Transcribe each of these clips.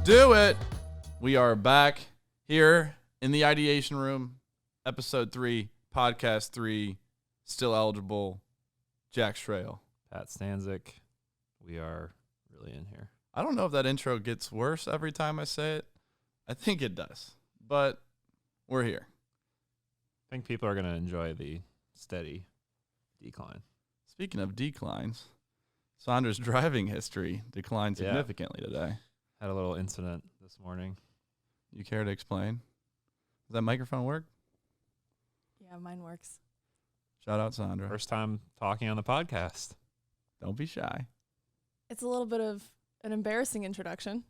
do it. We are back here in the ideation room, episode 3, podcast 3, still eligible, Jack Schrail. Pat Stanzik. We are really in here. I don't know if that intro gets worse every time I say it. I think it does, but we're here. I think people are going to enjoy the steady decline. Speaking of declines, Sandra's driving history declined significantly today. Had a little incident this morning. You care to explain? Does that microphone work? Yeah, mine works. Shout out Sandra. First time talking on the podcast. Don't be shy. It's a little bit of an embarrassing introduction.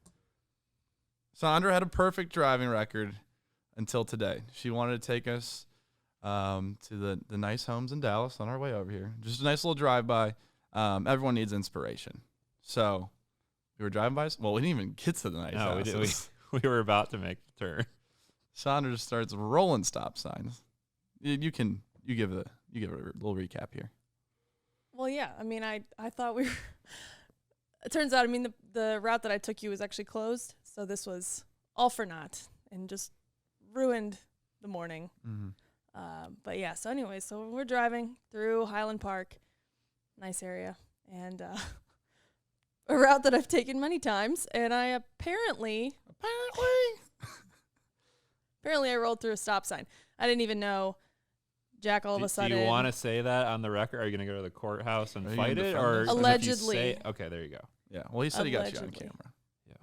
Sandra had a perfect driving record until today. She wanted to take us to the nice homes in Dallas on our way over here. Just a nice little drive-by. Everyone needs inspiration. So we were driving by. Well, we didn't even get to the nice houses. We were about to make the turn. Sandra just starts rolling stop signs. You give it a little recap here. Well, yeah. I mean, I thought we were. It turns out, I mean, the route that I took you was actually closed. So this was all for naught and just ruined the morning. Mm-hmm. But yeah, so anyway, so we're driving through Highland Park, nice area, and a route that I've taken many times, and I apparently I rolled through a stop sign. I didn't even know. Jack all of a sudden. Do you want to say that on the record? Are you going to go to the courthouse and fight it? Or allegedly. Okay, there you go. Yeah, well, he said allegedly. He got you on camera. Yeah.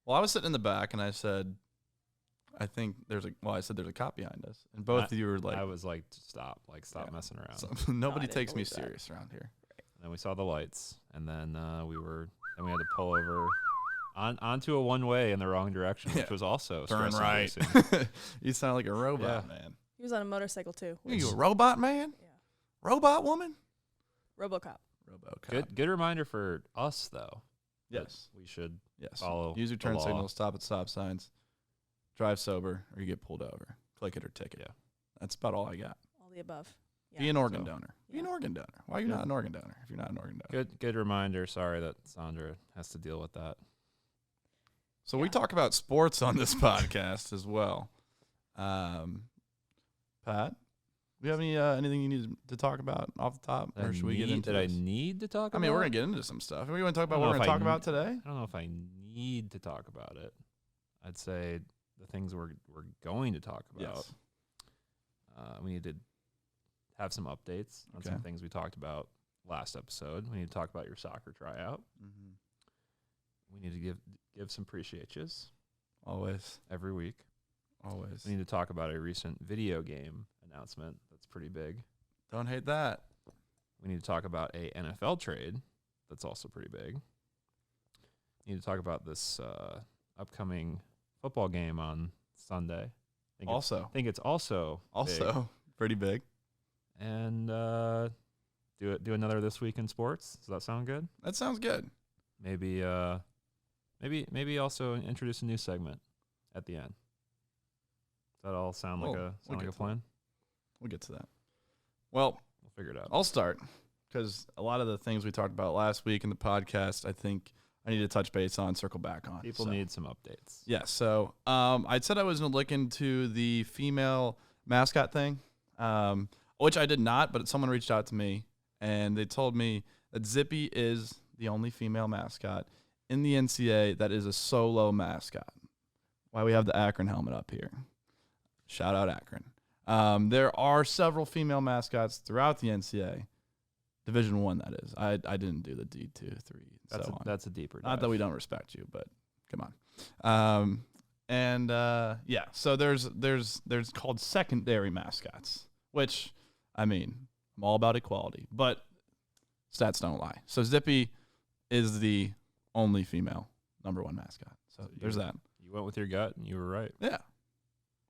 Well, I was sitting in the back, and I said, I said there's a cop behind us. And both of you were like. I was like, stop messing around. So, nobody takes me serious around here. Right. And then we saw the lights, and then we had to pull over onto a one-way in the wrong direction, which was also turn right. You sound like a robot, man. He was on a motorcycle too. You a robot man? Yeah. Robot woman? RoboCop. Good reminder for us, though. Yes. We should follow. Use your turn signals, stop at stop signs, drive sober, or you get pulled over. Click it or ticket. Yeah. That's about all I got. All the above. Yeah. Be an organ donor. Be an organ donor. Why are you not an organ donor if you're not an organ donor? Good reminder. Sorry that Sandra has to deal with that. So we talk about sports on this podcast as well. Pat, do you have anything you need to talk about off the top, or should we get into this? I need to talk about? I mean, we're going to get into some stuff. We want to talk about what we're going to talk about today? I don't know if I need to talk about it. I'd say the things we're going to talk about. Yes. We need to have some updates on some things we talked about last episode. We need to talk about your soccer tryout. Mm-hmm. We need to give some preciates. Always. Every week. Always. We need to talk about a recent video game announcement that's pretty big. Don't hate that. We need to talk about a NFL trade that's also pretty big. We need to talk about this upcoming football game on Sunday. I think it's also big. Pretty big. And do another This Week in Sports. Does that sound good? That sounds good. Maybe also introduce a new segment at the end. Does that all sound like a plan? We'll get to that. Well, we'll figure it out. I'll start because a lot of the things we talked about last week in the podcast, I think I need to touch base on, circle back on. People need some updates. Yeah. So I said I was going to look into the female mascot thing, which I did not, but someone reached out to me and they told me that Zippy is the only female mascot in the NCAA that is a solo mascot. Why we have the Akron helmet up here. Shout out Akron. There are several female mascots throughout the NCAA. Division I, that is. I didn't do the D2, 3, and so on. That's a deeper dive. Not that we don't respect you, but come on. So there's called secondary mascots, which, I mean, I'm all about equality, but stats don't lie. So Zippy is the only female number 1 mascot. So there's that. You went with your gut, and you were right. Yeah.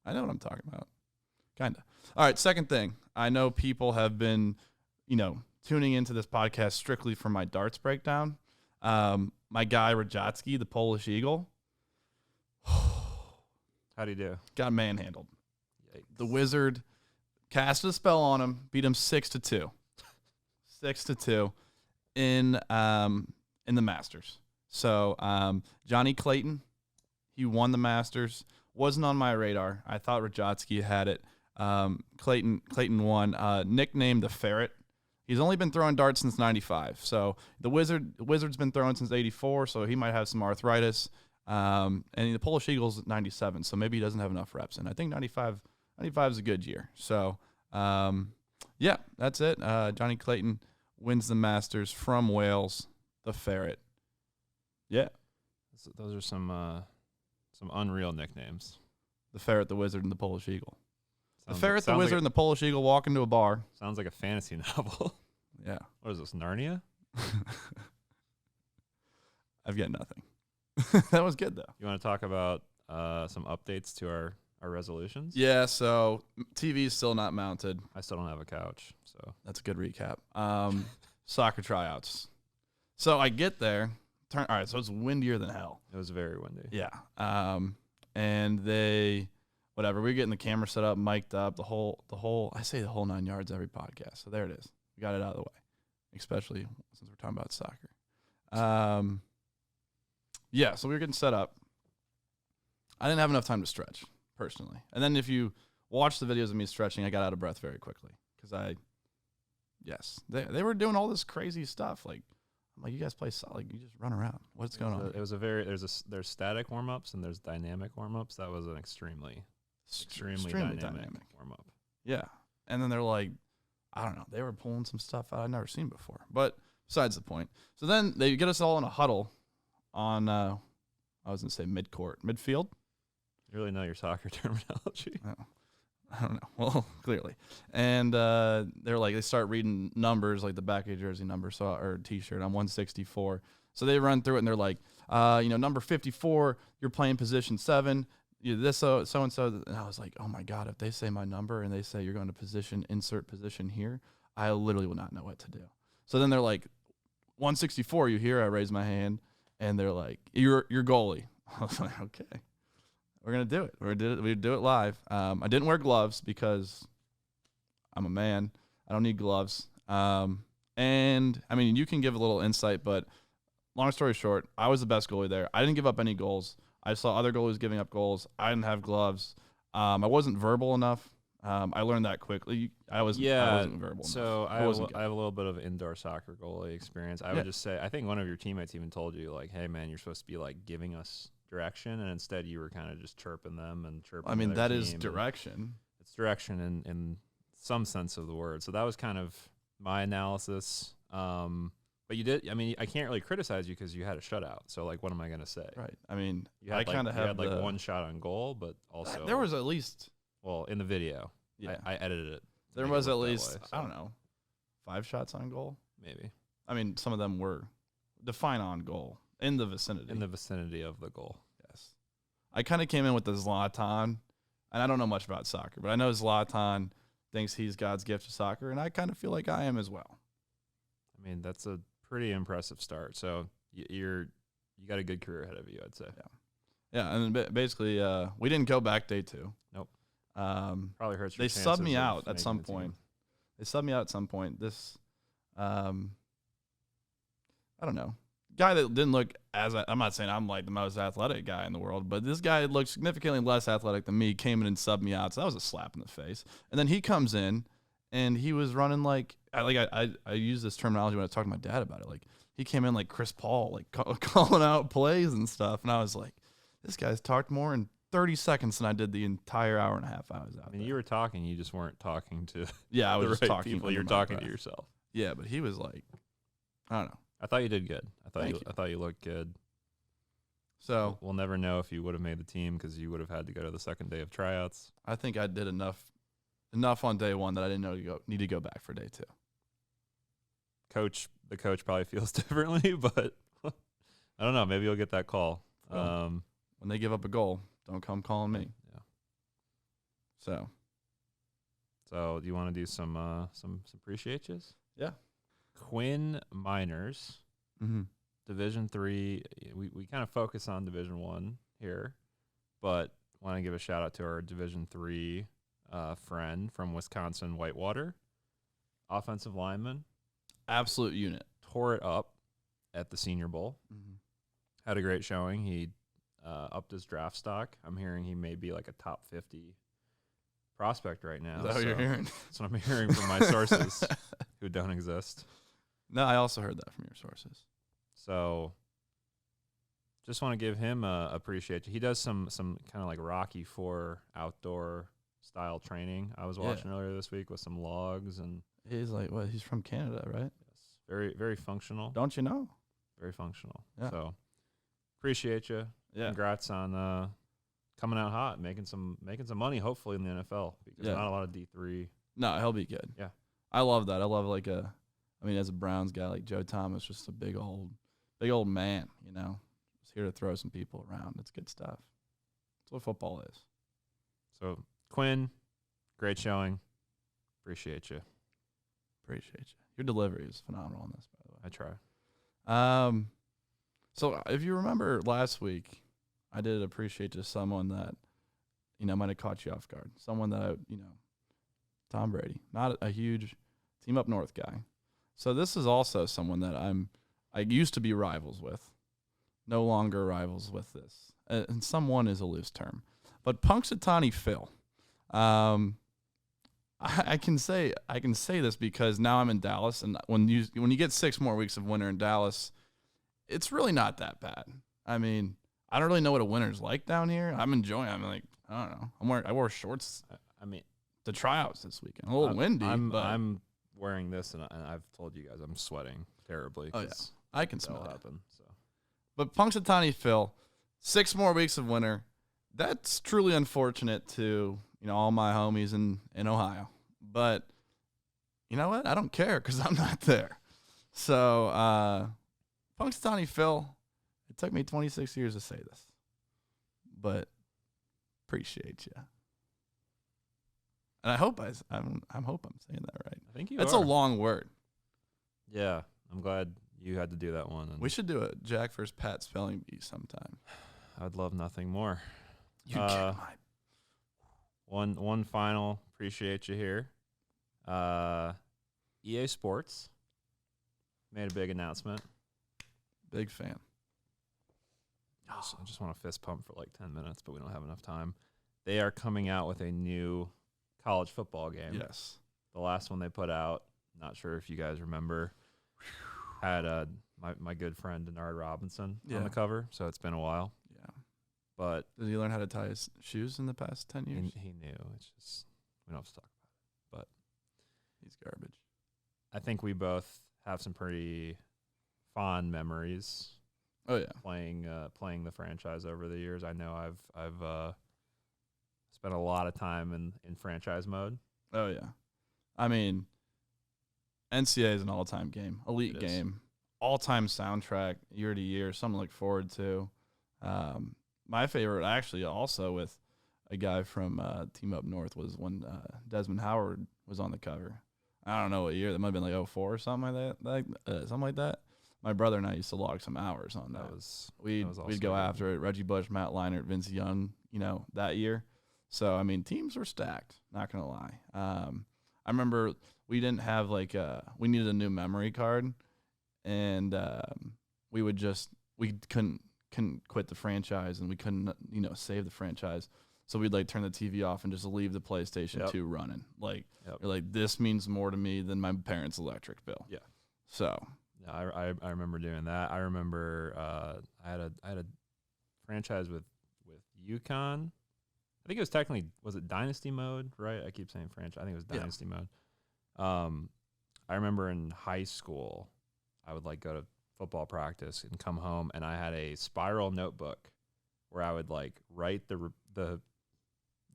I know what I'm talking about. Kind of. All right, second thing. I know people have been, tuning into this podcast strictly for my darts breakdown. My guy, Rajatski, the Polish Eagle. How'd he do? Got manhandled. Yikes. The Wizard cast a spell on him, beat him 6-2. 6-2 in the Masters. So Johnny Clayton He won the Masters. Wasn't on my radar. I thought Rajatski had it. Clayton won. Nicknamed the Ferret. He's only been throwing darts since 95. So the Wizard's been throwing since 84, so he might have some arthritis. And the Polish Eagle's 97, so maybe he doesn't have enough reps. And I think 95 is a good year. So, yeah, that's it. Johnny Clayton wins the Masters from Wales, the Ferret. Yeah. Those are some unreal nicknames. The Ferret, the Wizard, and the Polish Eagle. The Ferret, the Wizard, and the Polish Eagle walk into a bar. Sounds like a fantasy novel. Yeah. What is this, Narnia? I've got nothing. That was good, though. You want to talk about some updates to our resolutions? Yeah, so TV's still not mounted. I still don't have a couch, so. That's a good recap. Soccer tryouts. So I get there. All right, so it's windier than hell. It was very windy. Yeah. And they... Whatever, we're getting the camera set up, mic'd up, the whole, I say the whole 9 yards every podcast. So there it is. We got it out of the way, especially since we're talking about soccer. Yeah, so we were getting set up. I didn't have enough time to stretch, personally. And then if you watch the videos of me stretching, I got out of breath very quickly. Because they were doing all this crazy stuff. Like, I'm like, you guys play like you just run around. What's going on? It was there's static warm-ups and there's dynamic warm-ups. That was an extremely dynamic warm-up. Yeah. And then they're like, I don't know. They were pulling some stuff out I'd never seen before. But besides the point. So then they get us all in a huddle on, I was going to say midfield. You really know your soccer terminology. Oh, I don't know. Well, clearly. And they're like, they start reading numbers, like the back of your jersey number, or T-shirt. I'm 164. So they run through it and they're like, number 54, you're playing position 7. This so-and-so. And I was like, oh, my God, if they say my number and they say you're going to insert position here, I literally will not know what to do. So then they're like, 164, you hear? I raise my hand. And they're like, you're goalie. I was like, okay. We're going to do it. We do it live. I didn't wear gloves because I'm a man. I don't need gloves. And, I mean, you can give a little insight, but long story short, I was the best goalie there. I didn't give up any goals. I saw other goalies giving up goals. I didn't have gloves. I wasn't verbal enough. I learned that quickly. I wasn't verbal so enough. I have a little bit of indoor soccer goalie experience. I would just say, I think one of your teammates even told you, like, hey, man, you're supposed to be, like, giving us direction, and instead you were kind of just chirping them and chirping I mean, that team, is direction. It's direction in some sense of the word. So that was kind of my analysis. But you did, I mean, I can't really criticize you because you had a shutout. So, like, what am I going to say? Right. I mean, I kind of had like one shot on goal, but also. There was at least. Well, in the video. Yeah. I edited it. There was at least, I don't know, 5 shots on goal? Maybe. I mean, some of them were define on goal. In the vicinity. In the vicinity of the goal. Yes. I kind of came in with the Zlatan, and I don't know much about soccer, but I know Zlatan thinks he's God's gift to soccer, and I kind of feel like I am as well. I mean, that's a pretty impressive start. So you got a good career ahead of you, I'd say. Yeah, and basically, we didn't go back day 2. Nope. Probably hurts your They chances subbed me of out at some making the point. They subbed me out at some point. This, I don't know. Guy that didn't look I'm not saying I'm like the most athletic guy in the world, but this guy looked significantly less athletic than me, came in and subbed me out. So that was a slap in the face. And then he comes in and he was running like I use this terminology when I talk to my dad about it. Like he came in like Chris Paul, like calling out plays and stuff. And I was like, this guy's talked more in 30 seconds than I did the entire hour and a half I was out. I mean, you were talking, you just weren't talking to I was the just right talking people. You're talking to yourself. Yeah, but he was like, I don't know. I thought you did good. I Thank thought you looked good. So we'll never know if you would have made the team because you would have had to go to the second day of tryouts. I think I did enough on day 1 that I didn't need to go back for day 2. The coach probably feels differently, but I don't know. Maybe you'll get that call. When they give up a goal, don't come calling me. Yeah. So do you want to do some appreciations? Yeah. Quinn Miners, Division 3. We kind of focus on Division 1 here, but want to give a shout out to our Division 3 friend from Wisconsin, Whitewater, offensive lineman. Absolute unit. Tore it up at the Senior Bowl. Had a great showing. He upped his draft stock. I'm hearing he may be like a top 50 prospect right now. Is that what you're hearing? That's what I'm hearing from my sources who don't exist. No, I also heard that from your sources. So just want to give him appreciation. He does some kind of like Rocky IV outdoor style training. I was watching earlier this week with some logs, and he's like, what? He's from Canada, right? Yes, very, very functional. Don't you know? Very functional. Yeah. So appreciate you. Yeah. Congrats on coming out hot, making some money, hopefully in the NFL, because not a lot of D3. No, he'll be good. Yeah. I love that. I love as a Browns guy, like Joe Thomas, just a big old man, just here to throw some people around. It's good stuff. That's what football is. So Quinn, great showing. Appreciate you. Your delivery is phenomenal on this, by the way. I try. So if you remember last week, I did appreciate just someone that, might have caught you off guard. Someone that, Tom Brady, not a huge team up north guy. So this is also someone that I used to be rivals with, no longer rivals with this. And someone is a loose term. But Punxsutawney Phil. I can say this because now I'm in Dallas, and when you get 6 more weeks of winter in Dallas, it's really not that bad. I mean, I don't really know what a winter's like down here. I'm enjoying it. I'm like, I don't know. I wore shorts. The tryouts this weekend. A little windy. I'm wearing this, and I've told you guys I'm sweating terribly. Oh yeah, I can smell it. Happen, so. But Punxsutawney Phil, 6 more weeks of winter. That's truly unfortunate to all my homies in Ohio. But you know what? I don't care because I'm not there. So Punxsutawney Phil, it took me 26 years to say this, but appreciate you. And I hope I'm saying that right. I think That's a long word. Yeah, I'm glad you had to do that one. We should do a Jack vs. Pat spelling bee sometime. I'd love nothing more. You get one final appreciate you here. EA Sports made a big announcement. Big fan. I just want to fist pump for like 10 minutes, but we don't have enough time. They are coming out with a new college football game. Yes. The last one they put out, not sure if you guys remember, had my good friend Denard Robinson on the cover, so it's been a while. Yeah. But did he learn how to tie his shoes in the past 10 years? He knew. It's just, we don't have to talk about it. But he's garbage. I think we both have some pretty fond memories. Oh yeah. Playing the franchise over the years. I know I've spent a lot of time in franchise mode. Oh yeah. I mean, NCAA is an all-time game, elite game, all-time soundtrack, year to year, something to look forward to. My favorite, actually, also with a guy from Team Up North, was when Desmond Howard was on the cover. I don't know what year. That might have been like 04 or something like that. My brother and I used to log some hours on that. We'd go after it. Reggie Bush, Matt Leinart, Vince Young, that year. So, I mean, teams were stacked, not going to lie. I remember we didn't have we needed a new memory card, and we couldn't quit the franchise, and we couldn't, save the franchise. So we'd turn the TV off and just leave the PlayStation 2 running. This means more to me than my parents' electric bill. Yeah. So. Yeah, I remember doing that. I remember I had a franchise with UConn. I think it was technically, was it Dynasty mode, right? I keep saying franchise. I think it was Dynasty mode. I remember in high school, I would go to football practice and come home, and I had a spiral notebook where I would write the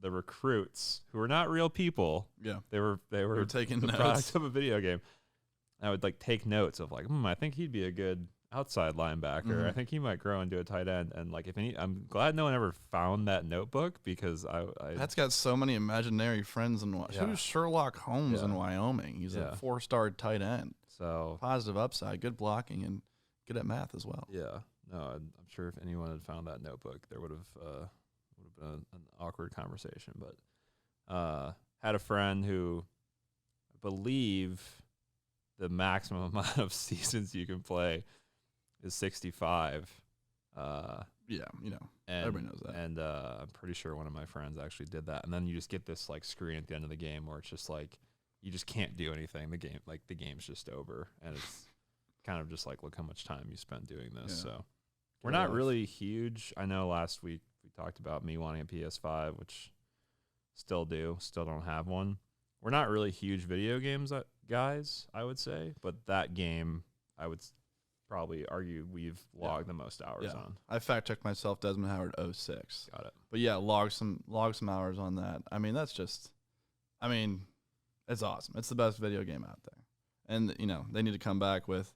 recruits who were not real people. Yeah, they were taking the notes. Product of a video game. I would take notes of I think he'd be a good outside linebacker. Mm-hmm. I think he might grow into a tight end. And I'm glad no one ever found that notebook, because I that's got so many imaginary friends in Who's Sherlock Holmes in Wyoming? He's a 4-star tight end. So positive upside, good blocking, and good at math as well. Yeah, no, I'm sure if anyone had found that notebook, there would have been an awkward conversation. But had a friend who, I believe, the maximum amount of seasons you can play is 65. Yeah, And, everybody knows that. And I'm pretty sure one of my friends actually did that. And then you just get this like screen at the end of the game where it's just like you just can't do anything. The game's just over, and it's kind of just like, look how much time you spent doing this. Yeah. So we're not really huge. I know last week we talked about me wanting a PS5, which still don't have one. We're not really huge video games guys, I would say, but that game I would probably argue we've logged the most hours on. I fact checked myself, Desmond Howard 06. Got it. But yeah, log some hours on that. I mean, it's awesome. It's the best video game out there. And they need to come back with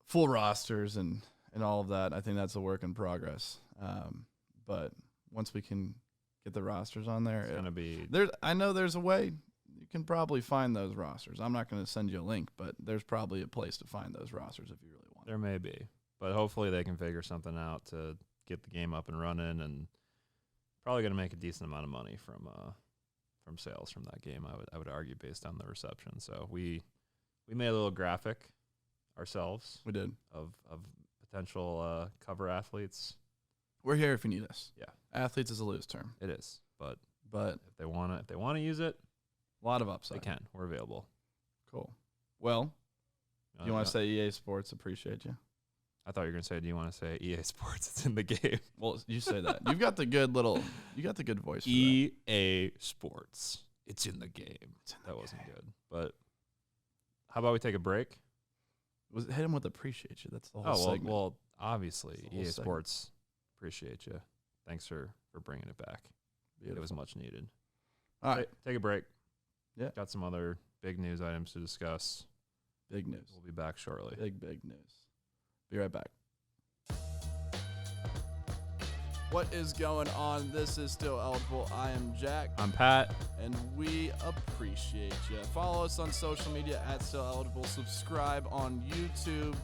full rosters and all of that. I think that's a work in progress. But once we can get the rosters on there, it's gonna be I know there's a way. You can probably find those rosters. I'm not going to send you a link, but there's probably a place to find those rosters if you really want. There may be, but hopefully they can figure something out to get the game up and running, and probably going to make a decent amount of money from sales from that game. I would argue based on the reception. So we made a little graphic ourselves. We did of potential cover athletes. We're here if you need us. Yeah, athletes is a loose term. It is, but if they want to use it. A lot of upside. They can. We're available. Cool. Well, do you want to say EA Sports appreciate you? I thought you were going to say, do you want to say EA Sports? It's in the game. Well, you say that. You got the good voice for EA Sports. It's in the game. That wasn't good. But how about we take a break? Hit him with appreciate you. That's the whole segment. Well, obviously, EA Sports appreciate you. Thanks for bringing it back. Beautiful. It was much needed. All right. Take a break. Yeah. Got some other big news items to discuss. Big news. We'll be back shortly. Big news. Be right back. What is going on? This is Still Eligible. I am Jack. I'm Pat. And we appreciate you. Follow us on social media at Still Eligible. Subscribe on YouTube.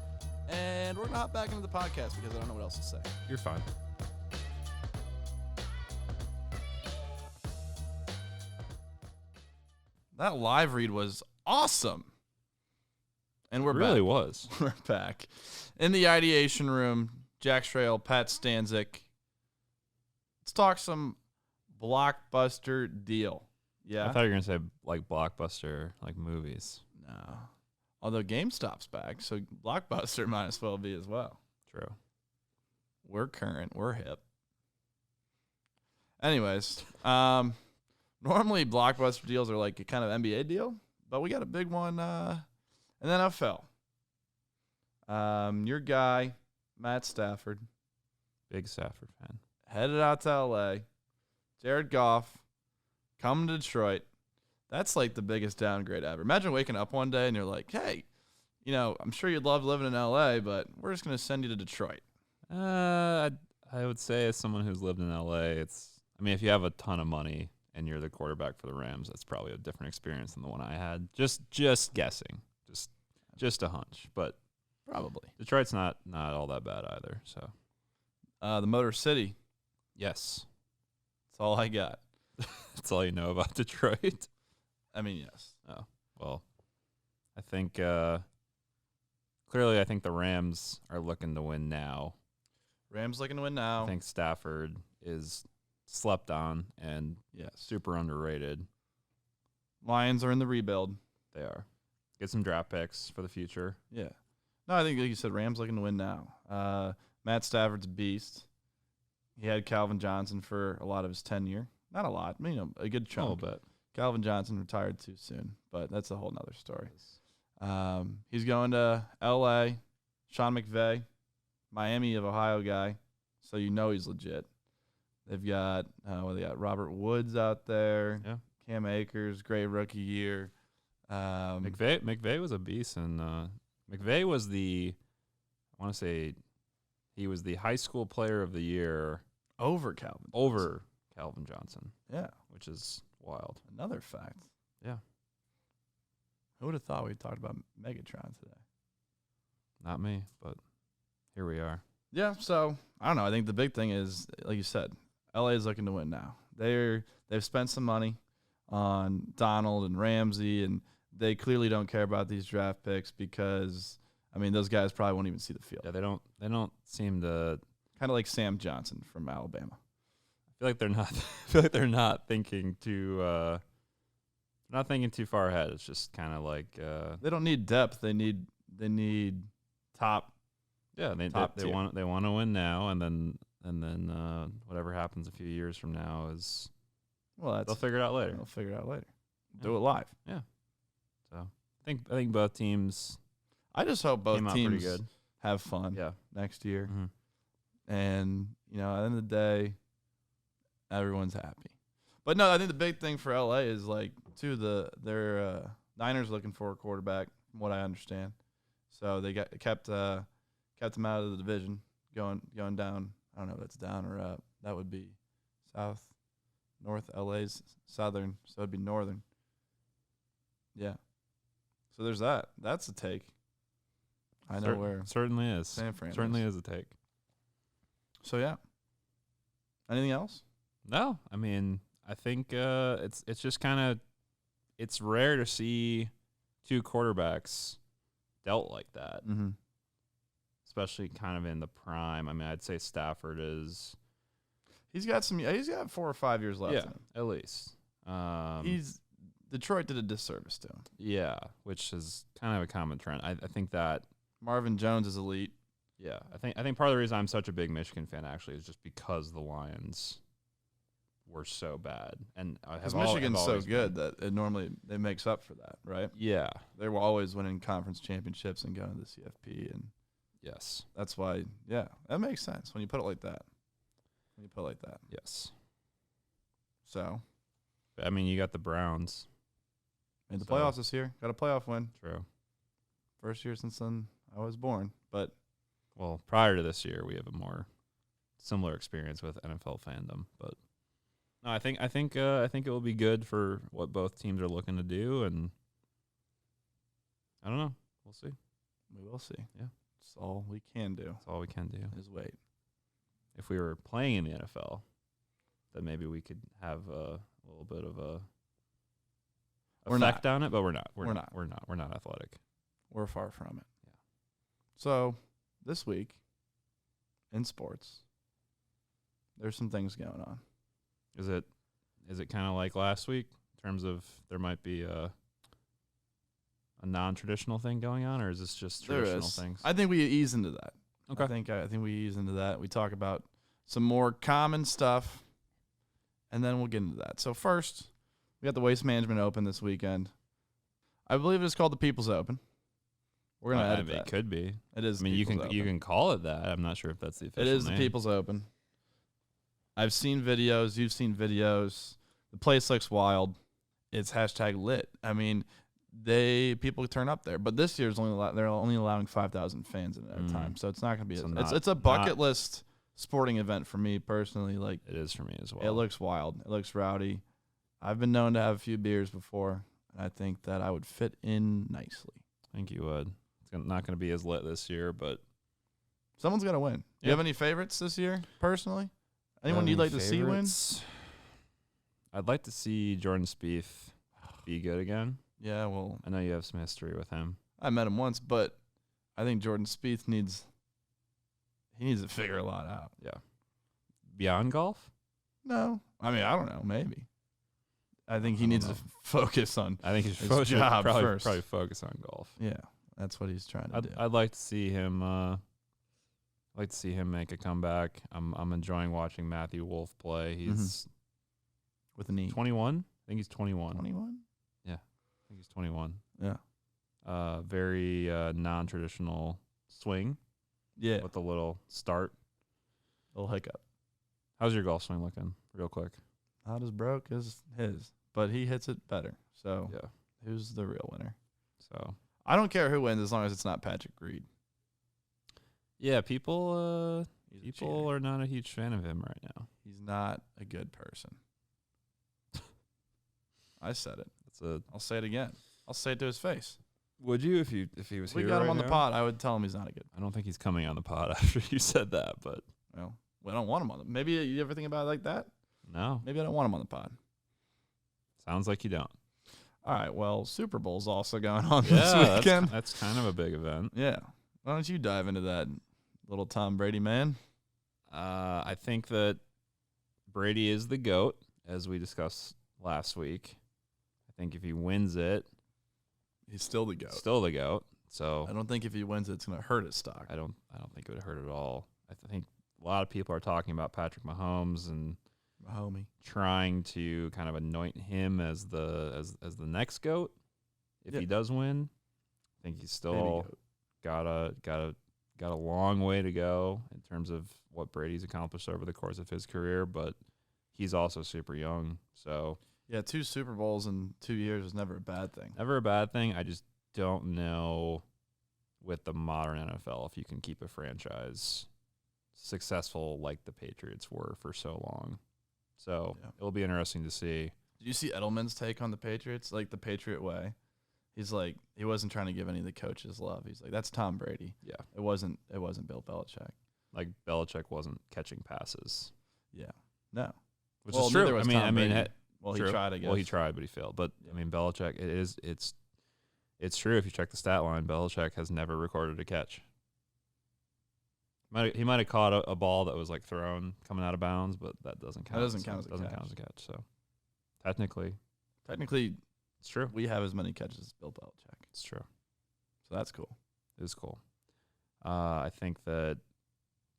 And we're going to hop back into the podcast because I don't know what else to say. You're fine. That live read was awesome. And we're back. It really was. We're back. In the ideation room, Jack Schrael, Pat Stanzik. Let's talk some blockbuster deal. Yeah? I thought you were going to say like blockbuster, like movies. No. Although GameStop's back, so blockbuster might as well be as well. True. We're current. We're hip. Anyways, normally, blockbuster deals are like a kind of NBA deal, but we got a big one in the NFL. Your guy, Matt Stafford. Big Stafford fan. Headed out to L.A. Jared Goff coming to Detroit. That's like the biggest downgrade ever. Imagine waking up one day and you're like, hey, I'm sure you'd love living in L.A., but we're just going to send you to Detroit. I would say as someone who's lived in L.A., if you have a ton of money and you're the quarterback for the Rams, that's probably a different experience than the one I had. Just guessing, just a hunch, but probably Detroit's not all that bad either. So, the Motor City, yes, that's all I got. That's all you know about Detroit. Yes. Oh well, I think clearly the Rams are looking to win now. Rams looking to win now. I think Stafford is slept on and super underrated. Lions are in the rebuild. They are. Get some draft picks for the future. Yeah. No, I think like you said, Rams looking to win now. Matt Stafford's a beast. He had Calvin Johnson for a lot of his tenure. Not a lot, a good chunk. A little bit. Calvin Johnson retired too soon, but that's a whole nother story. He's going to L.A. Sean McVay, Miami of Ohio guy, so he's legit. They've got they got Robert Woods out there. Yeah. Cam Akers, great rookie year. McVay was a beast, and McVay was he was the high school player of the year over Calvin Johnson. Yeah, which is wild. Another fact. Yeah. Who would have thought we'd talked about Megatron today? Not me, but here we are. Yeah, so I don't know. I think the big thing is, like you said, LA is looking to win now. They've spent some money on Donald and Ramsey, and they clearly don't care about these draft picks because those guys probably won't even see the field. Yeah, they don't seem to Kind of like Sam Johnson from Alabama. I feel like they're not. I feel like they're not thinking too. Not thinking too far ahead. It's just kind of like they don't need depth. They need top. Yeah, they want to win now, and then whatever happens a few years from now is they'll figure it out later. They'll figure it out later. Do it live. Yeah. So I think both teams. I just hope both teams have fun. Yeah. Next year, and at the end of the day, everyone's happy. But no, I think the big thing for LA is their Niners looking for a quarterback, from what I understand. So they kept him out of the division, going down. I don't know if that's down or up. That would be north. LA's southern, so it'd be northern. Yeah. So there's that. That's a take. I know where certainly is. San Fran certainly is a take. So yeah. Anything else? No, I mean, I think it's just kind of it's rare to see two quarterbacks dealt like that, especially kind of in the prime. I mean, I'd say Stafford is. He's got 4 or 5 years left. Yeah, at least. Detroit did a disservice to him. Yeah, which is kind of a common trend. I think that Marvin Jones is elite. Yeah, I think part of the reason I'm such a big Michigan fan actually is just because the Lions were so bad, and Michigan's so good that it makes up for that, right? Yeah, they were always winning conference championships and going to the CFP, and yes, that's why. Yeah, that makes sense when you put it like that. Yes. So, I mean, you got the Browns. Made the playoffs this year. Got a playoff win. True. First year since I was born, but. Well, prior to this year, we have a more similar experience with NFL fandom, but no, I think it will be good for what both teams are looking to do, and I don't know. We'll see. We will see. Yeah, it's all we can do. That's all we can do is wait. If we were playing in the NFL, then maybe we could have a little bit of a effect on it, but we're not. We're not athletic. We're far from it. Yeah. So. This week, in sports, there's some things going on. Is it kind of like last week in terms of there might be a non-traditional thing going on, or is this just traditional things? I think we ease into that. Okay. I think we ease into that. We talk about some more common stuff, and then we'll get into that. So first, we got the Waste Management Open this weekend. I believe it's called the People's Open. We're gonna edit that. It could be. It is. I mean, you can call it that. I'm not sure if that's the official name. It is the People's Open. I've seen videos. You've seen videos. The place looks wild. It's #lit. I mean, people turn up there, but this year's they're only allowing 5,000 fans in at a time, so it's not gonna be. It's a bucket list sporting event for me personally. Like it is for me as well. It looks wild. It looks rowdy. I've been known to have a few beers before, and I think that I would fit in nicely. I think you would. Not going to be as lit this year, but someone's going to win. Do you have any favorites this year, personally? Anyone you'd like to see win? I'd like to see Jordan Spieth be good again. Yeah, well, I know you have some history with him. I met him once, but I think Jordan Spieth needs to figure a lot out. Yeah. Beyond golf? No. I mean, I don't know. Maybe. I think he needs to focus on. I think he should his job first. Probably focus on golf. Yeah. That's what he's trying to do. I'd like to see him. Make a comeback. I'm enjoying watching Matthew Wolff play. He's with a knee. 21. I think he's 21. 21. Yeah, I think he's 21. Yeah. Very non-traditional swing. Yeah. With a little start. A little hiccup. How's your golf swing looking? Real quick. Not as broke as his, but he hits it better. So yeah, who's the real winner? So. I don't care who wins as long as it's not Patrick Reed. Yeah, people are not a huge fan of him right now. He's not a good person. I said it. I'll say it again. I'll say it to his face. Would you if he was here? We got him on the pod. I would tell him he's not a good. I don't think he's coming on the pod after you said that, but well, we don't want him on the. Maybe you ever think about it like that? No. Maybe I don't want him on the pod. Sounds like you don't. All right, well, Super Bowl's also going on this weekend. That's kind of a big event. Yeah. Why don't you dive into that, little Tom Brady man? I think that Brady is the GOAT, as we discussed last week. I think if he wins it, he's still the GOAT. Still the GOAT. So I don't think if he wins it, it's going to hurt his stock. I don't think it would hurt at all. I think a lot of people are talking about Patrick Mahomes and Mahomie trying to kind of anoint him as the next GOAT if he does win. I think he's still got a long way to go in terms of what Brady's accomplished over the course of his career, but he's also super young. So yeah, 2 Super Bowls in 2 years is never a bad thing. Never a bad thing. I just don't know with the modern NFL if you can keep a franchise successful like the Patriots were for so long. So it'll be interesting to see. Did you see Edelman's take on the Patriots, like the Patriot way? He's like, he wasn't trying to give any of the coaches love. He's like, that's Tom Brady. Yeah. It wasn't Bill Belichick. Like Belichick wasn't catching passes. Yeah. No. Which is true. He tried, I guess. Well, he tried, but he failed. But I mean, Belichick, it's true. If you check the stat line, Belichick has never recorded a catch. He might have caught a ball that was like thrown coming out of bounds, but that doesn't count. That doesn't count as a catch. So technically, it's true. We have as many catches as Bill Belichick. It's true. So that's cool. It is cool. I think that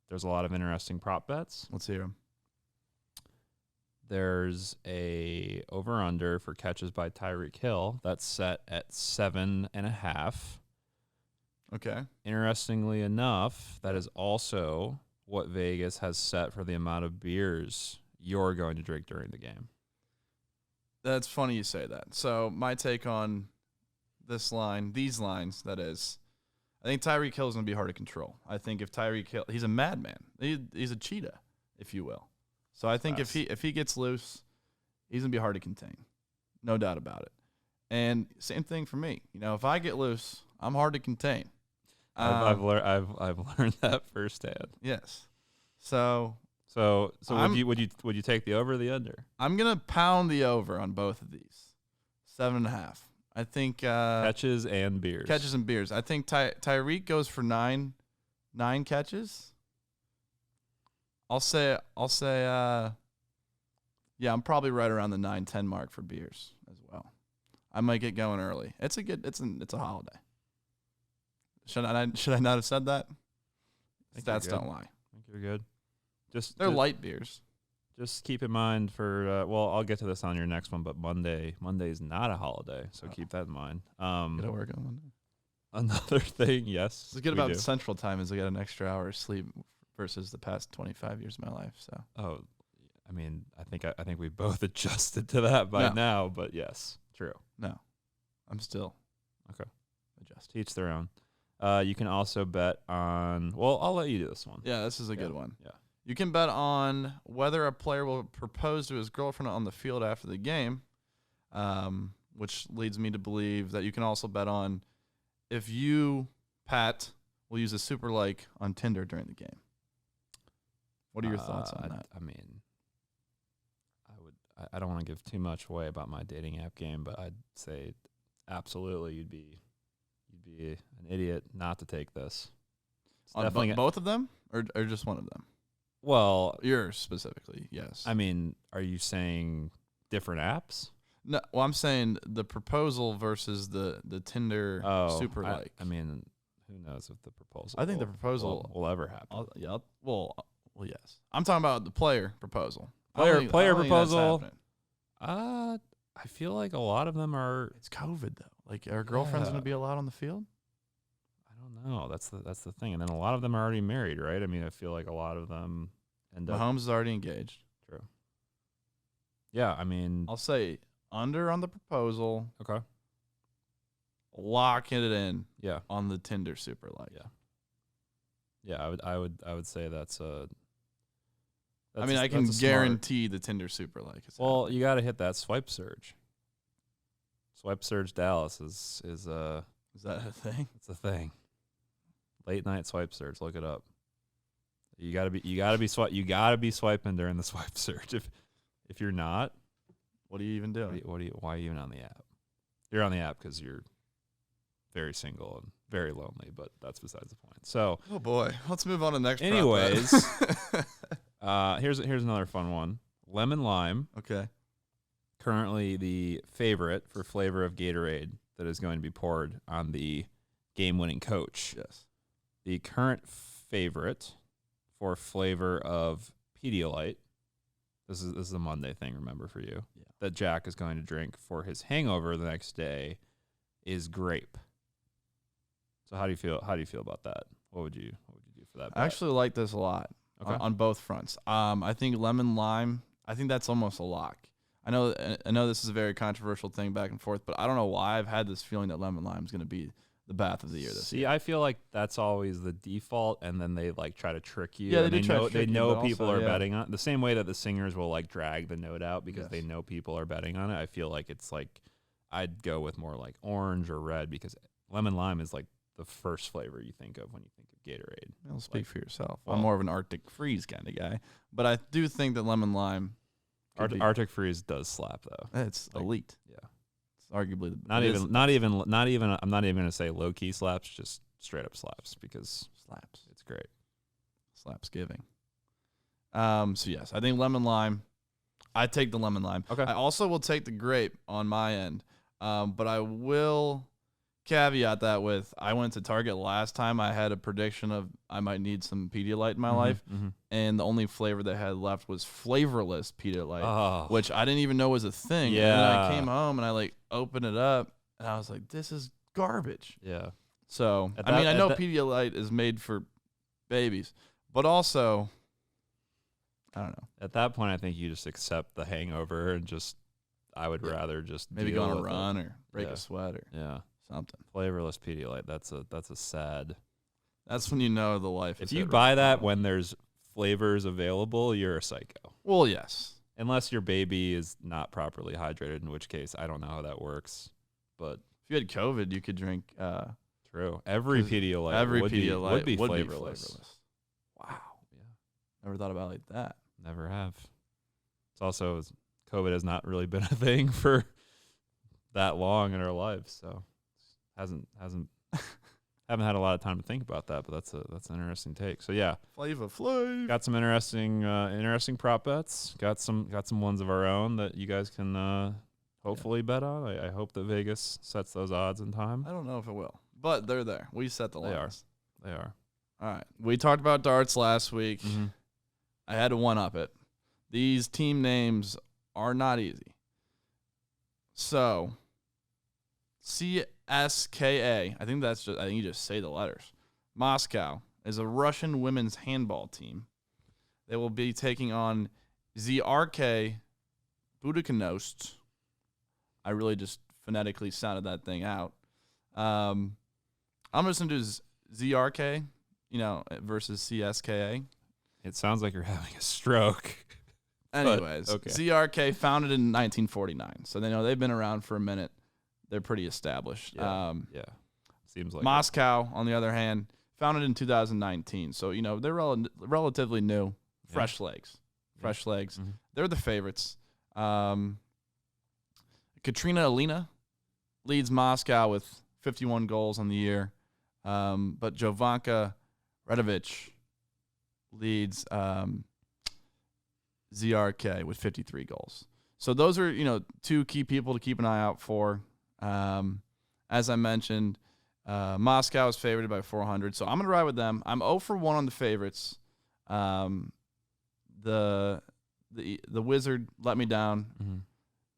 there's a lot of interesting prop bets. Let's hear them. There's a over-under for catches by Tyreek Hill that's set at 7.5. Okay. Interestingly enough, that is also what Vegas has set for the amount of beers you're going to drink during the game. That's funny you say that. So my take on these lines, that is, I think Tyreek Hill is going to be hard to control. I think if Tyreek Hill, he's a madman. He's a cheetah, if you will. So I think if he gets loose, he's going to be hard to contain. No doubt about it. And same thing for me. You know, if I get loose, I'm hard to contain. I've learned that firsthand. Yes. So would you take the over or the under? I'm gonna pound the over on both of these. 7.5. I think catches and beers. Catches and beers. I think Tyreek goes for nine catches. I'll say yeah, I'm probably right around the 9-10 mark for beers as well. I might get going early. It's a holiday. Should I not have said that? Stats don't lie. I think you're good. They're light beers. Just keep in mind for I'll get to this on your next one, but Monday is not a holiday, so keep that in mind. Get to work on Monday. Another thing, yes. What's good about Central Time is I get an extra hour of sleep versus the past 25 years of my life. So I mean, I think we both adjusted to that by now, but yes, true. No, I'm still okay. Adjust. Each their own. You can also bet on. Well, I'll let you do this one. Yeah, this is a good one. Yeah. You can bet on whether a player will propose to his girlfriend on the field after the game, which leads me to believe that you can also bet on if you, Pat, will use a super like on Tinder during the game. What are your thoughts on that? I mean, I don't want to give too much away about my dating app game, but I'd say absolutely you'd be an idiot not to take this. On both of them or just one of them? Well, yours specifically, yes. I mean, are you saying different apps? No, well, I'm saying the proposal versus the Tinder super like. I mean, who knows if the proposal? I think the proposal will ever happen. Well, yes. I'm talking about the player proposal. Player proposal. I feel like a lot of them are. It's COVID though. Like, are girlfriends going to be allowed on the field? I don't know. That's the thing. And then a lot of them are already married, right? I mean, I feel like a lot of them end up. Mahomes is already engaged. True. Yeah, I mean, I'll say under on the proposal. Okay. Locking it in. Yeah. On the Tinder super like. Yeah. Yeah, I would say that's a. I mean, I can guarantee the Tinder super like. Well, you got to hit that swipe surge. Swipe surge Dallas is that a thing? It's a thing. Late night swipe surge. Look it up. You gotta be swiping during the swipe surge. If you're not, what are you even doing? Why are you even on the app? You're on the app because you're very single and very lonely, but that's besides the point. So, oh boy, let's move on to the next. Anyways, here's another fun one. Lemon lime. Okay. Currently the favorite for flavor of Gatorade that is going to be poured on the game-winning coach. Yes. The current favorite for flavor of Pedialyte. This is a Monday thing, remember, for you. Yeah. That Jack is going to drink for his hangover the next day is grape. So how do you feel about that? What would you do for that bet? I actually like this a lot. Okay. On both fronts. I think lemon lime, I think that's almost a lock. I know this is a very controversial thing back and forth, but I don't know why I've had this feeling that lemon lime is going to be the bath of the year this year. See, I feel like that's always the default, and then they like try to trick you. Yeah, they know people are betting on the same way that the singers will like drag the note out because they know people are betting on it. I feel like it's like I'd go with more like orange or red because lemon lime is like the first flavor you think of when you think of Gatorade. Well, speak for yourself. Well, I'm more of an Arctic Freeze kind of guy, but I do think that lemon lime. Arctic Freeze does slap though. It's like, elite. Yeah, it's arguably the not even. I'm not even gonna say low key slaps, just straight up slaps because slaps. It's great. Slaps giving. So yes, I think lemon lime. I take the lemon lime. Okay. I also will take the grape on my end, but I will caveat that with I went to Target last time. I had a prediction of I might need some Pedialyte in my life, and the only flavor they had left was flavorless Pedialyte, which I didn't even know was a thing. Yeah. And then I came home and I like opened it up, and I was like, "This is garbage." Yeah. So I know Pedialyte is made for babies, but also I don't know. At that point, I think you just accept the hangover and just. I would rather just maybe go on a run or break a sweat or something. Flavorless Pedialyte. That's a sad. That's when you know the life. If you buy that when there's flavors available, you're a psycho. Well, yes. Unless your baby is not properly hydrated, in which case I don't know how that works. But if you had COVID, you could drink. True. Every Pedialyte would be flavorless. Wow. Yeah. Never thought about it like that. Never have. It's also COVID has not really been a thing for that long in our lives, so haven't had a lot of time to think about that. But that's an interesting take. So yeah, Flav. Got some interesting prop bets. Got some ones of our own that you guys can hopefully bet on. I hope that Vegas sets those odds in time. I don't know if it will, but they're there. We set the lines. They are. All right. We talked about darts last week. Mm-hmm. I had to one-up it. These team names are not easy. So, CSKA, I think you just say the letters. Moscow is a Russian women's handball team. They will be taking on ZRK Budućnost. I really just phonetically sounded that thing out. I'm just going to do ZRK, versus CSKA. It sounds like you're having a stroke. Anyways, okay. ZRK founded in 1949, so they've been around for a minute. They're pretty established. Yeah, seems like Moscow, on the other hand, founded in 2019, so they're relatively new, fresh legs. Mm-hmm. They're the favorites. Katrina Alina leads Moscow with 51 goals on the year, but Jovanka Radovic leads ZRK with 53 goals. So those are, two key people to keep an eye out for. As I mentioned, Moscow is favored by 400, so I'm going to ride with them. I'm 0 for 1 on the favorites. The Wizard let me down,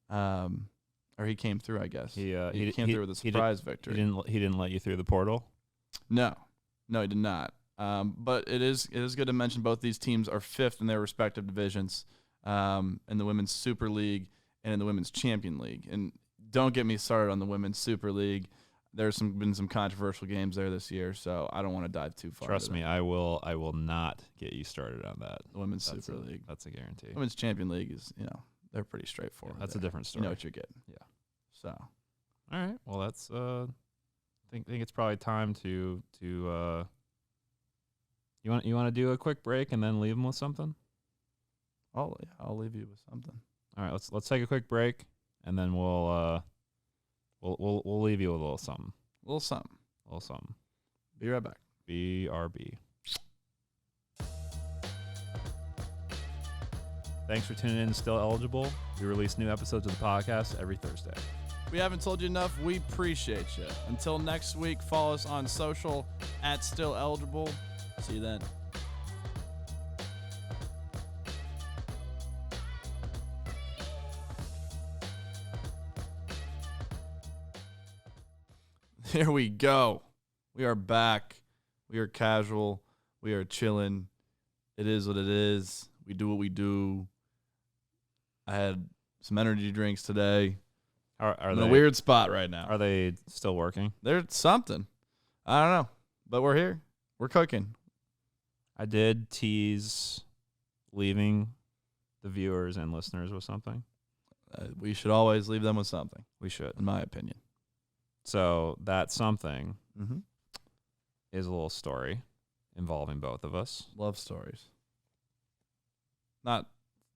or he came through, I guess. He came through with a surprise victory. He didn't let you through the portal? No, he did not. But it is good to mention both these teams are 5th in their respective divisions, in the Women's Super League and in the Women's Champion League. And don't get me started on the Women's Super League. There's been some controversial games there this year, so I don't want to dive too far. Trust me, I will not get you started on that. The Women's Super League. That's a guarantee. Women's Champion League is, they're pretty straightforward. Yeah, that's a different story. You know what you're getting. Yeah. So. All right. Well, that's I think it's probably time to you want to do a quick break and then leave them with something? I'll leave you with something. All right, let's take a quick break and then we'll leave you with a little something. A little something. Be right back. BRB. Thanks for tuning in to Still Eligible. We release new episodes of the podcast every Thursday. We haven't told you enough. We appreciate you. Until next week, follow us on social at Still Eligible. See you then. Here we go. We are back. We are casual. We are chilling. It is what it is. We do what we do. I had some energy drinks today. Are in they a weird spot right now? Are they still working? There's something. I don't know. But we're here. We're cooking. I did tease leaving the viewers and listeners with something. We should always leave them with something. We should. In my opinion. So that something is a little story involving both of us. Love stories. Not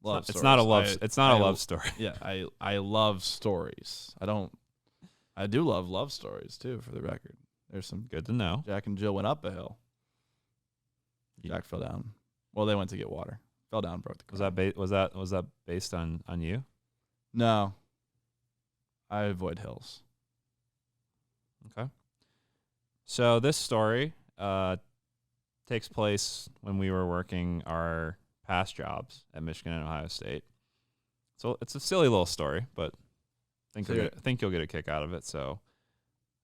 love stories. It's not a love. It's not a love story. Yeah, I love stories. I do love stories too. For the record, there's some good to know. Jack and Jill went up a hill. Jack fell down. Well, they went to get water. Fell down, broke the car. Was that based on you? No. I avoid hills. Okay. So this story takes place when we were working our past jobs at Michigan and Ohio State. So it's a silly little story, but I think you'll get a kick out of it. So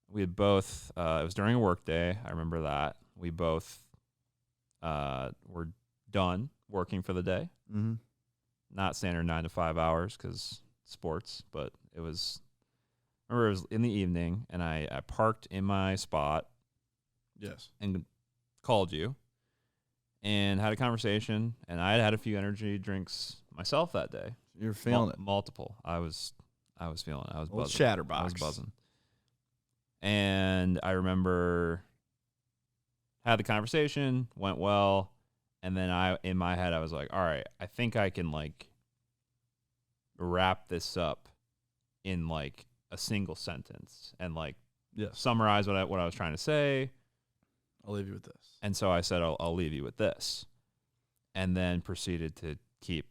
we had both, it was during a work day. I remember that. We both were done working for the day. Mm-hmm. Not standard 9 to 5 hours because sports, but it was, I remember it was in the evening, and I parked in my spot. Yes. And called you and had a conversation, and I had a few energy drinks myself that day. You're feeling it. Multiple. I was feeling it. I was buzzing. Chatterbox. I was buzzing. And I remember had the conversation, went well, and then in my head I was like, all right, I think I can like wrap this up in like a single sentence and like summarize what I was trying to say. I'll leave you with this. And so I said, I'll leave you with this. And then proceeded to keep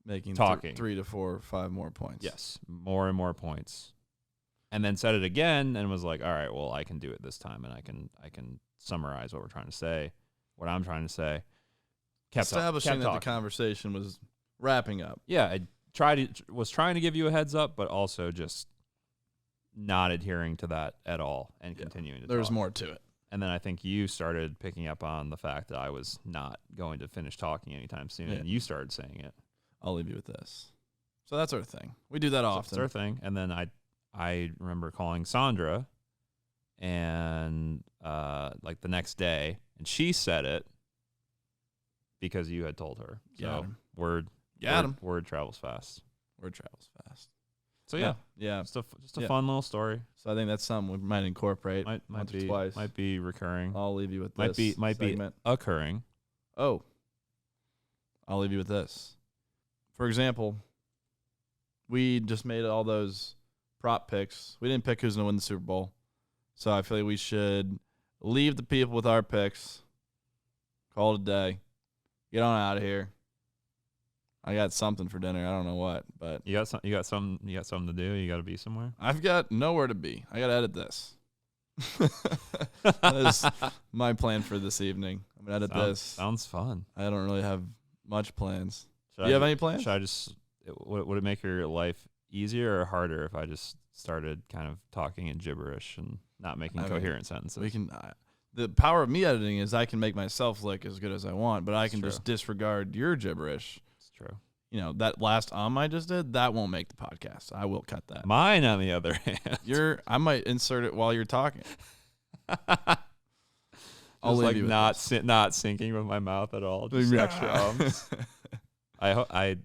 making talking. 3 to 4 or 5 more points. Yes, more and more points. And then said it again and was like, all right, well, I can do it this time, and I can summarize what we're trying to say, what I'm trying to say. Establishing that the conversation was wrapping up. Yeah, I was trying to give you a heads up, but also just not adhering to that at all and continuing to There's talk. more to it. And then I think you started picking up on the fact that I was not going to finish talking anytime soon, and you started saying it. I'll leave you with this. So that's our thing. We do that often. That's our thing. And then I remember calling Sandra, and like the next day, and she said it because you had told her. So word travels fast. Word travels fast. So yeah. Just a fun little story. So I think that's something we might incorporate once or twice. Might be recurring. I'll leave you with this. Might segment. Be occurring. Oh. I'll leave you with this. For example, we just made all those prop picks. We didn't pick who's going to win the Super Bowl. So I feel like we should leave the people with our picks. Call it a day. Get on out of here. I got something for dinner. I don't know what, but you got something to do. You got to be somewhere. I've got nowhere to be. I got to edit this. That is my plan for this evening. I'm gonna edit this. Sounds fun. I don't really have much plans. Do you have any plans? Should I just? Would it make your life easier or harder if I just started kind of talking in gibberish and not making coherent sentences? We can. The power of me editing is I can make myself look as good as I want, but I can just disregard your gibberish. True. You know, that last I just did, that won't make the podcast. I will cut that. Mine, on the other hand. I might insert it while you're talking. I'll leave you not syncing with my mouth at all. Just I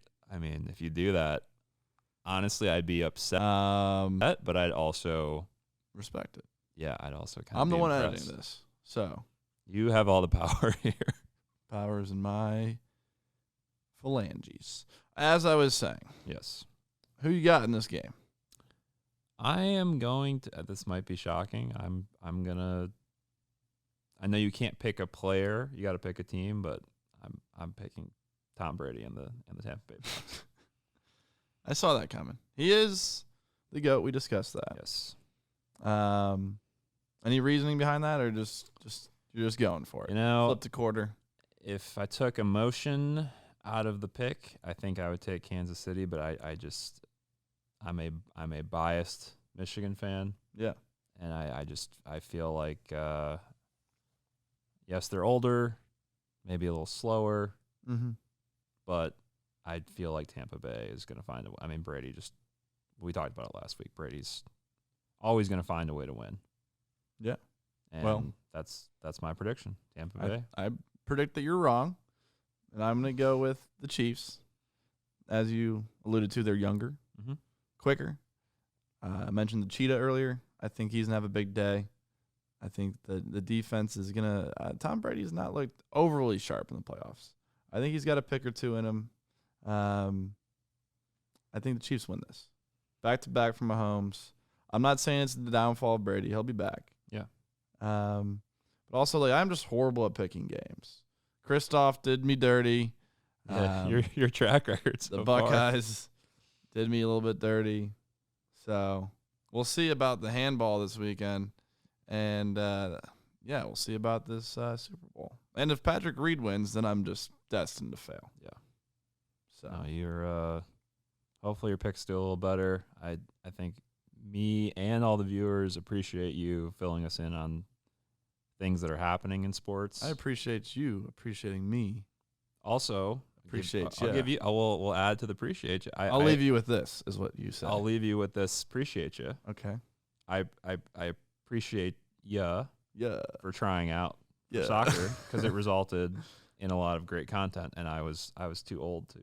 mean, if you do that, honestly, I'd be upset. But I'd also respect it. Yeah, I'd also kind of I'm the one editing this. So you have all the power here. Power's in my phalanges. As I was saying. Yes. Who you got in this game? I am going to. This might be shocking. I'm gonna. I know you can't pick a player. You got to pick a team, but I'm picking Tom Brady in the Tampa Bay Bucks. I saw that coming. He is the GOAT. We discussed that. Yes. Any reasoning behind that, or just you're just going for it? Flip the quarter. If I took emotion out of the pick, I think I would take Kansas City, but I'm a biased Michigan fan. Yeah. And I feel like yes, they're older, maybe a little slower, but I feel like Tampa Bay is going to find a way. I mean, Brady we talked about it last week. Brady's always going to find a way to win. Yeah. And that's my prediction. Tampa Bay. I predict that you're wrong, and I'm going to go with the Chiefs. As you alluded to, they're younger, quicker. I mentioned the Cheetah earlier. I think he's going to have a big day. I think the defense is going to Tom Brady's not looked overly sharp in the playoffs. I think he's got a pick or two in him. I think the Chiefs win this. Back-to-back from Mahomes. I'm not saying it's the downfall of Brady. He'll be back. Yeah. But also, I'm just horrible at picking games. Kristoff did me dirty. Yeah, your track record so the Buckeyes did me a little bit dirty. So we'll see about the handball this weekend. And, we'll see about this Super Bowl. And if Patrick Reed wins, then I'm just destined to fail. Yeah. So you're hopefully your pick's still a little better. I think me and all the viewers appreciate you filling us in on things that are happening in sports. I appreciate you appreciating me. Also, appreciate you. I'll give you. We'll add to the appreciate you. I'll leave you with this, is what you said. I'll leave you with this. Appreciate you. Okay. I appreciate you. Yeah. For trying out for soccer because it resulted in a lot of great content, and I was too old to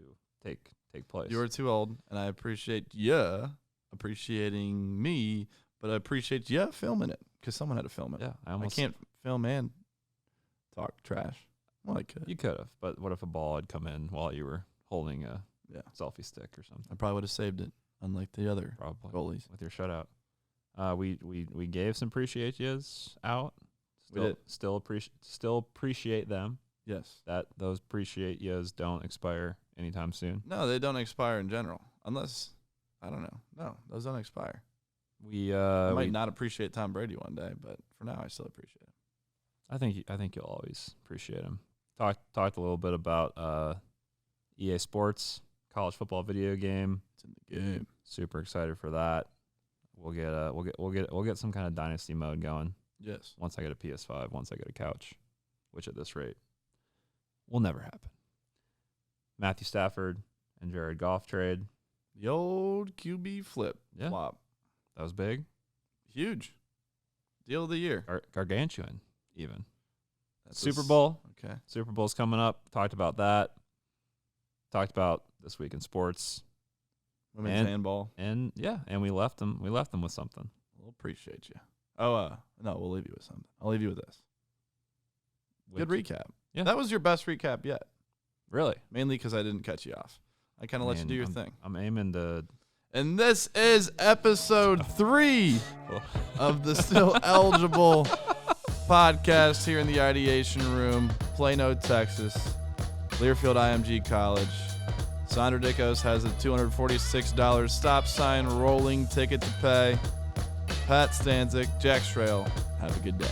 take place. You were too old, and I appreciate you appreciating me, but I appreciate you filming it because someone had to film it. Yeah, I can't film and talk trash. Well, I could. You could have, but what if a ball had come in while you were holding a selfie stick or something? I probably would have saved it, unlike the other goalies with your shutout. We gave some appreciate yous out. Still appreciate them. Yes. That those appreciate yous don't expire anytime soon. No, they don't expire in general, unless I don't know. No, those don't expire. I might not appreciate Tom Brady one day, but for now, I still appreciate him. I think you'll always appreciate him. Talked a little bit about EA Sports college football video game. It's in the game. Super excited for that. We'll get some kind of dynasty mode going. Yes. Once I get a PS5, once I get a couch, which at this rate will never happen. Matthew Stafford and Jared Goff trade. The old QB flip. Yeah. Flop. That was big. Huge. Deal of the year. Gargantuan, even. That's Super Bowl. Okay. Super Bowl's coming up. Talked about that. Talked about this week in sports. Women's handball. And we left them with something. We'll appreciate you. Oh, no, we'll leave you with something. I'll leave you with this. Good recap. Yeah. That was your best recap yet. Really? Mainly because I didn't cut you off. I kind of let you do your thing. I'm aiming to. And this is episode 3 of the Still Eligible podcast here in the Ideation Room, Plano, Texas, Learfield IMG College. Sandra Dickos has a $246 stop sign rolling ticket to pay. Pat Stanzik, Jack Schrail, have a good day.